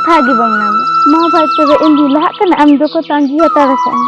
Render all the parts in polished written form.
कथा गे बांग नाम मा भाई तबे इन लहा कना आम दो को तांगी हतार सन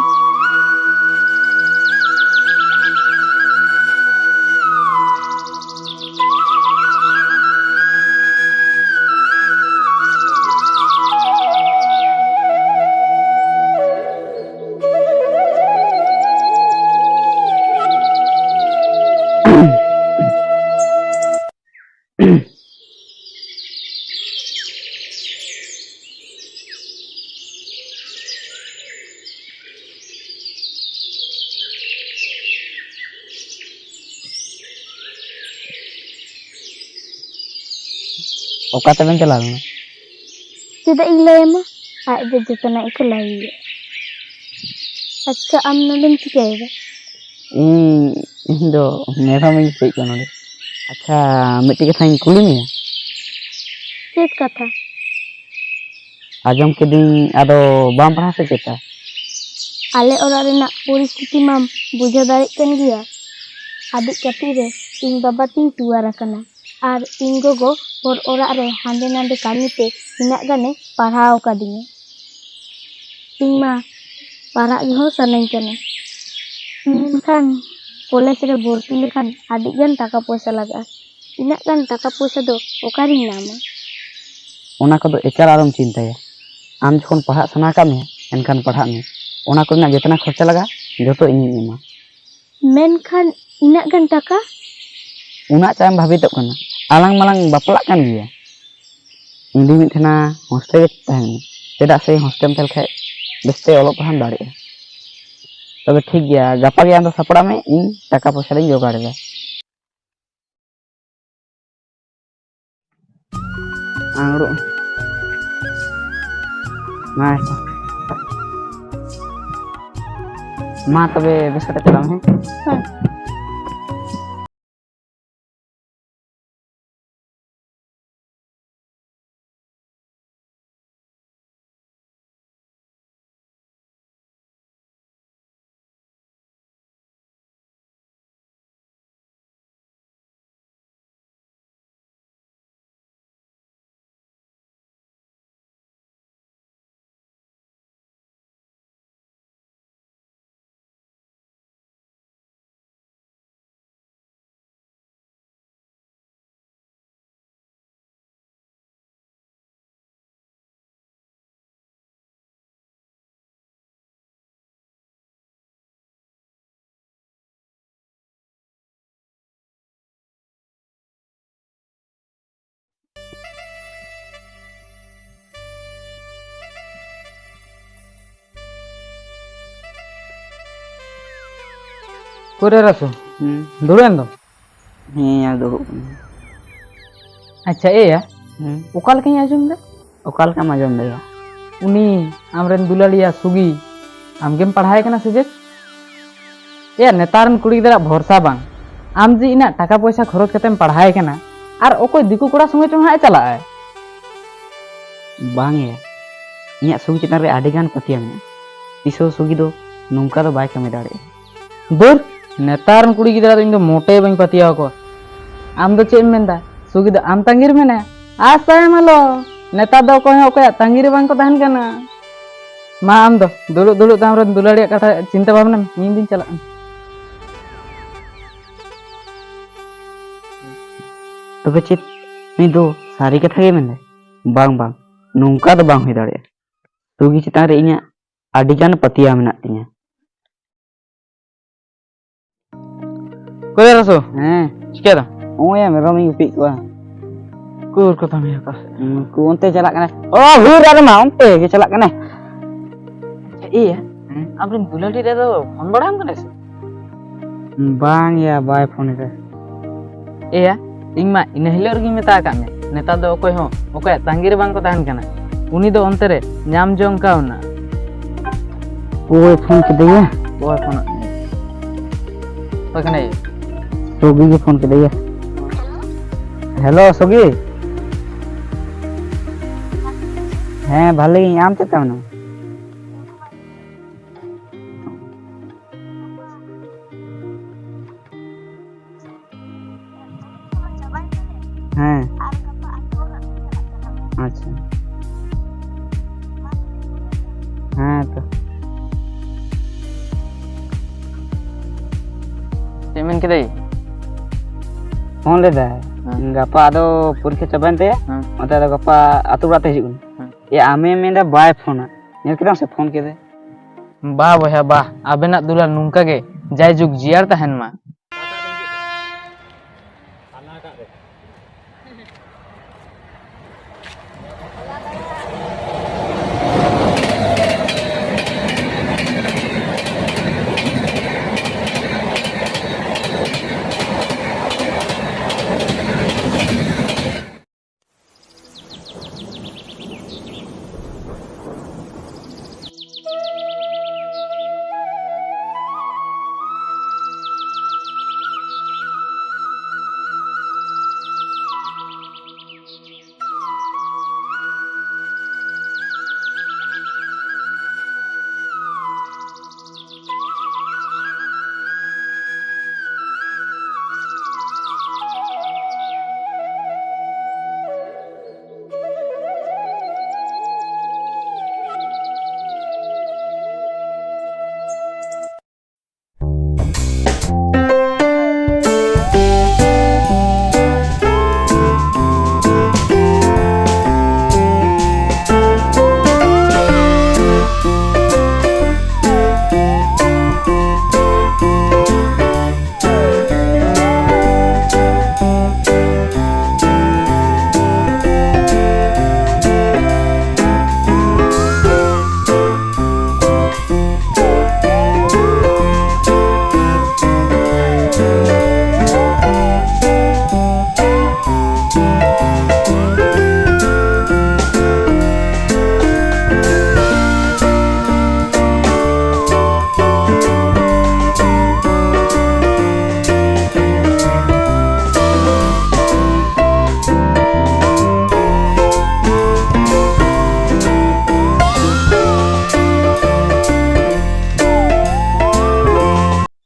ओका तबेन चला लेना चेदा इन लयमा आज दे जतना इकला ही अच्छा आम नंदन चिकाएगा इन दो मेरा में पे कनो दे अच्छा मिट्टी कथा इन कुली में चेत कथा आजम के दिन आदो बाम पढ़ा से चेता आले ओरा रेना परिस्थिति मा बुझा दाड़े कन गिया आदि कति रे इन बाबा तीन सुवारा कना आर इन गोगो और ओरा रे हांडे नांडे कामी पे इना गाने पढ़ाओ कादिया इन मा पढ़ा हो सनई कना इनखान कॉलेज रे भर्ती लेखान आदि गान टाका पैसा लगा इना गान टाका पैसा दो ओकारि नामा ओना को दो एकर आरम चिंताया आम जखन पढ़ा सना का में एनखान पढ़ा में ओना को ना जितना खर्चा लगा जतो इन मा मेनखान इना गान टाका उना चाम भाभी तो कना आलांग मालांग बापला कान गिया इंदी मिथना हॉस्टेल तहन चेदा से हॉस्टेल तल खाय बेस्ते ओलो पढ़ान दाड़े तबे ठीक गया गापा गया तो सपड़ा में इन टाका पैसा रे जोगाड़ेगा आंगड़ो माँ तबे बेसकटे चला में हाँ कोरे रसो दुड़ेन दो यार दो अच्छा ए या ओकाल के आजम दे ओकाल का मजम देगा उनी आमरेन दुलालिया सुगी आमगेम पढ़ाए कना से जे ए नेतारन कुड़ी गिदरा भरोसा बांग आम जी इना टाका पैसा खरच कतेम पढ़ाए कना आर ओकोय दिकु कोड़ा संगे चो हाय चला है बांग या इया सुगी चितान रे आडी गान पतिया में तिसो सुगी दो नोंका दो बाय कमी दाड़े दूर नेतारन कुड़ी गिदरा तो इन दो मोटे बन पतिया को आम दो चेम मेंदा सुगी दो आम तंगीर मेने आसाय मालो नेता दो कोय ओकोय तंगीर बांग को तहन कना मा आम दो दुलु दुलु तामरन दुलाड़िया कथा चिंता भावना इन दिन चला तबे चित मी दो सारी कथा गे मेने बांग बांग नोंका दो बांग हुई दाड़े सुगी चितान रे इया आडी गान पतिया मेना तिया कोई रसो हैं चिका दा ओया मेरा मी उपी को कुर को तमे का ku onte chalak kana oh hur ada ma onte ke chalak kana iya amrin dulali da do phone badam kana se bang ya bay phone re iya ingma ina hilor gi meta ka me neta do okoy ho okoy tangir bang ko tahan kana uni do onte re nyam jong ka una oy phone ke diya oy phone oy kana sogi ke phone ke diya hello sogi हैं भले ही आम चलता हूँ हैं अच्छा ᱦᱮᱸ ᱛᱚ ᱪᱮᱫ ᱢᱮᱱ ᱠᱮᱫᱟᱭ? ᱯᱷᱳᱱ ᱞᱮᱫᱟᱭ ᱜᱟᱯᱟ ᱟᱫᱚ ᱯᱚᱨᱤᱠᱷᱟ ᱪᱟᱵᱟᱭᱮᱱ ᱛᱟᱭᱟ ᱚᱱᱟᱛᱮ ᱟᱫᱚ ᱜᱟᱯᱟ ᱟᱹᱛᱩ ᱚᱲᱟᱜ ᱛᱮ ᱦᱤᱡᱩᱜ ᱠᱟᱱᱟ ᱟᱢᱮ ᱢᱮᱱᱫᱟ ᱵᱟᱭ ᱯᱷᱳᱱᱟ ᱧᱮᱞ ᱠᱮᱫᱟᱢ ᱥᱮ ᱯᱷᱳᱱ ᱠᱮᱫᱟᱭ ᱵᱟহ ᱵᱚᱭᱦᱟ ᱵᱟহ, ᱟᱵᱮᱱᱟᱜ ᱫᱩᱞᱟᱹᱲ ᱱᱚᱝᱠᱟ ᱜᱮ ᱡᱟᱭᱡᱩᱜᱽ ᱡᱤᱭᱟᱹᱲ ᱛᱟᱦᱮᱱ ᱢᱟ।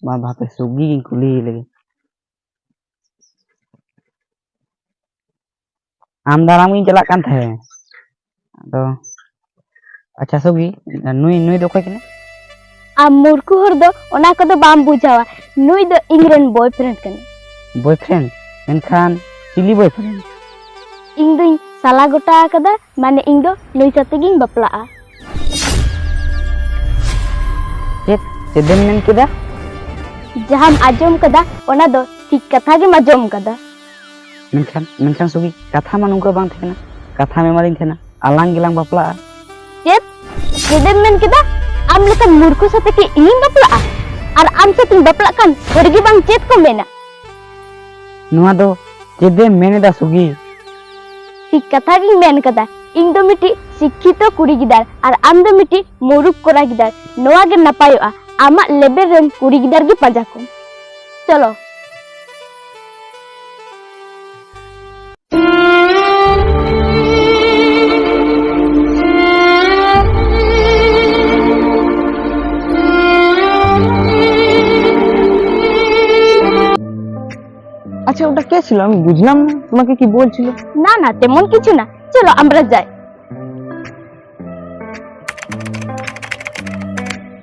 ᱢᱟ ᱵᱟᱯᱮ ᱥᱩᱜᱤ ᱜᱤᱧ ᱠᱩᱞᱤ ᱞᱮᱜᱮ ᱟᱢ ᱫᱟᱨᱟᱢ ᱜᱤᱧ ᱪᱟᱞᱟᱜ ᱠᱟᱱ ᱛᱟᱦᱮᱸ ᱟᱫᱚ ᱟᱪᱪᱷᱟ ᱥᱩᱜᱤ ᱱᱩᱭ ᱫᱚ ᱚᱠᱚᱭ ᱠᱟᱱᱟᱭ? ᱟᱢ ᱢᱩᱨᱠᱷᱩ ᱦᱚᱲ ᱫᱚ ᱚᱱᱟ ᱠᱚᱫᱚ ᱵᱟᱢ ᱵᱩᱡᱷᱟᱹᱣᱟ, ᱱᱩᱭ ᱫᱚ ᱤᱧᱨᱮᱱ ᱵᱚᱭᱯᱷᱨᱮন্ড ᱠᱟᱱᱟᱭ। ᱵᱚᱭᱯᱷᱨᱮন্ড? ᱢᱮᱱᱠᱷᱟᱱ ᱪᱤᱞᱤ ᱵᱚᱭᱯᱷᱨᱮন্ড? ᱤᱧ ᱫᱩᱧ ᱥᱟᱞᱟ ᱜᱚᱴᱟ ᱟᱠᱟᱫᱟ, ᱢᱟᱱᱮ ᱤᱧ ᱫᱚ ᱱᱩᱭ ᱥᱟᱛᱮ ᱜᱤᱧ ᱵᱟᱯᱞᱟᱜᱼᱟ। ᱪᱮᱫᱮᱢ ᱢᱮᱱ ᱠᱮᱫᱟ? ᱡᱟᱦᱟᱸᱢ ᱟᱸᱡᱚᱢ ᱠᱟᱫᱟ ᱚᱱᱟ ᱫᱚ ᱴᱷᱤᱠ ᱠᱟᱛᱷᱟ ᱜᱮᱢ ᱟᱸᱡᱚᱢ ᱠᱟᱫᱟ। ᱢᱮᱱᱠᱷᱟन ᱥᱩᱜᱤ ᱠᱟᱛᱷᱟ ᱢᱟ ᱱᱚᱝᱠᱟ ᱵᱟᱝ ᱛᱟᱦᱮᱸ ᱠᱟᱱᱟ, ᱠᱟᱛᱷᱟᱢ ᱮᱢᱟᱫᱤᱧ ᱛᱟᱦᱮᱱᱟ ᱟᱞᱟᱝ ᱜᱮᱞᱟᱝ ᱵᱟᱯᱞᱟᱜᱼᱟ। ᱪᱮᱫᱮᱢ ᱢᱮᱱ ᱠᱮᱫᱟ? ᱟᱢ ᱞᱮᱠᱟᱱ ᱢᱩᱨᱠᱷᱩ ᱥᱟᱛᱮ ᱠᱤ ᱤᱧᱤᱧ ᱵᱟᱯᱞᱟᱜᱼᱟ? ᱟᱨ ᱟᱢ ᱥᱟᱛᱮᱧ ᱵᱟᱯᱞᱟᱜ ᱠᱷᱟᱱ ᱦᱚᱲ ᱜᱮ ᱵᱟᱝ ᱪᱮᱫ ᱠᱚ ᱢᱮᱱᱟ? ᱱᱚᱣᱟ ᱫᱚ ᱪᱮᱫᱮᱢ ᱢᱮᱱᱮᱫᱟ ᱥᱩᱜᱤ? ᱴᱷᱤक कथा गिन मेन कदा इन दो मिट्टी शिक्षित कुड़ी गिदार और आम दो मिट्टी मुरुख कोरा गिदार नोआ गे नपायोआ आमा लेबेल रेन कुड़ी गिदार गे पाजा को चलो আচ্ছা ওটা কে ছিল? আমি বুঝলাম না তোমাকে কি বলছিল। না না তেমন কিছু না, চলো আমরা যাই।